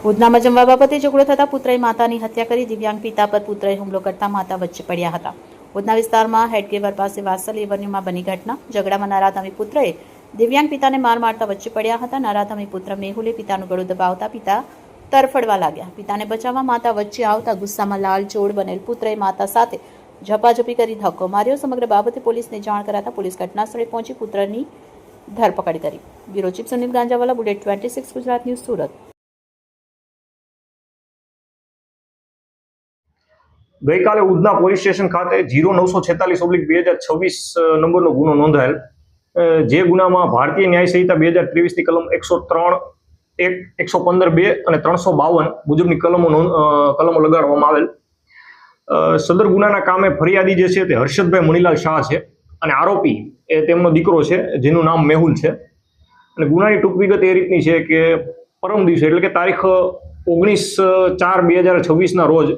ભુજનામાં જમવા બાબતે ઝઘડો થતા પુત્રએ માતાની હત્યા કરી દિવ્યાંગ પિતા પર પુત્રએ હુમલો કરતા માતા વચ્ચે પડ્યા હતા. ભુજના વિસ્તારમાં હેડગેવર પાસે વાસલ એવન્યુમાં બની ઘટના. ઝઘડામાં નરાધમી પુત્રએ દિવ્યાંગ પિતાને માર મારતા વચ્ચે પડ્યા હતા. નરાધમી પુત્ર મેહુલે પિતાનું ગળું દબાવતા પિતા તરફડવા લાગ્યા. પિતાને બચાવવા માતા વચ્ચે આવતા ગુસ્સામાં લાલચોળ બનેલ પુત્રએ માતા સાથે ઝપાઝપી કરી ધક્કો માર્યો. સમગ્ર બાબતે પોલીસને જાણ કરાતા પોલીસ ઘટનાસ્થળે પહોંચી પુત્રની ધરપકડ કરી. Bureau chief Sunil Ganjawala, bullet 26 Gujarat news, Surat. ગઈકાલે ઉધના પોલીસ સ્ટેશન ખાતે 0946/2026 નંબરનો ગુનો નોંધાયેલ, જે ગુનામાં ભારતીય ન્યાય સંહિતા 2023ની કલમ 103(1), 115(2) અને 352 મુજબની કલમો લગાડવામાં આવેલ. સદર ગુનાના કામે ફરિયાદી જે છે તે હર્ષદભાઈ મણીલાલ શાહ છે અને આરોપી એ તેમનો દીકરો છે જેનું નામ મેહુલ છે. અને ગુનાની ટૂંક વિગત એ રીતની છે કે પરમ દિવસે એટલે કે તારીખ 19/4/2026ના રોજ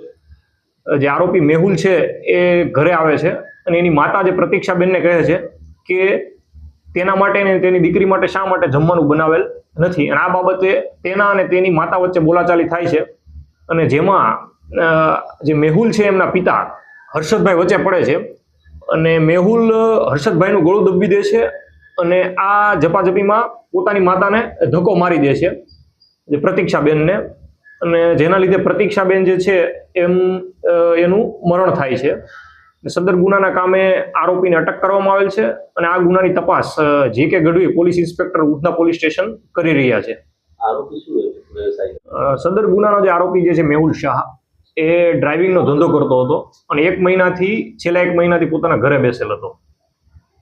જે આરોપી મેહુલ છે એ ઘરે આવે છે અને એની માતા જે પ્રતીક્ષાબેનને કહે છે કે તેના માટે અને તેની દીકરી માટે શા માટે જમવાનું બનાવેલ નથી. અને આ બાબતે તેના અને તેની માતા વચ્ચે બોલાચાલી થાય છે અને જેમાં જે મેહુલ છે એમના પિતા હર્ષદભાઈ વચ્ચે પડે છે અને મેહુલ હર્ષદભાઈનું ગળું દબી દે છે અને આ ઝપાઝપીમાં પોતાની માતાને ધક્કો મારી દે છે, જે પ્રતીક્ષાબેનને, અને જેના લીધે પ્રતીક્ષાબેન જે છે એનું મરણ થાય છે. સદર ગુનાના કામે આરોપીને અટક કરવામાં આવેલ છે અને આ ગુનાની તપાસ J.K. Gadhvi, police inspector, Udhna police station કરી રહ્યા છે. સદર ગુનાનો જે આરોપી જે છે મેહુલ શાહ એ ડ્રાઇવિંગનો ધંધો કરતો હતો અને છેલ્લા એક મહિનાથી પોતાના ઘરે બેસેલ હતો.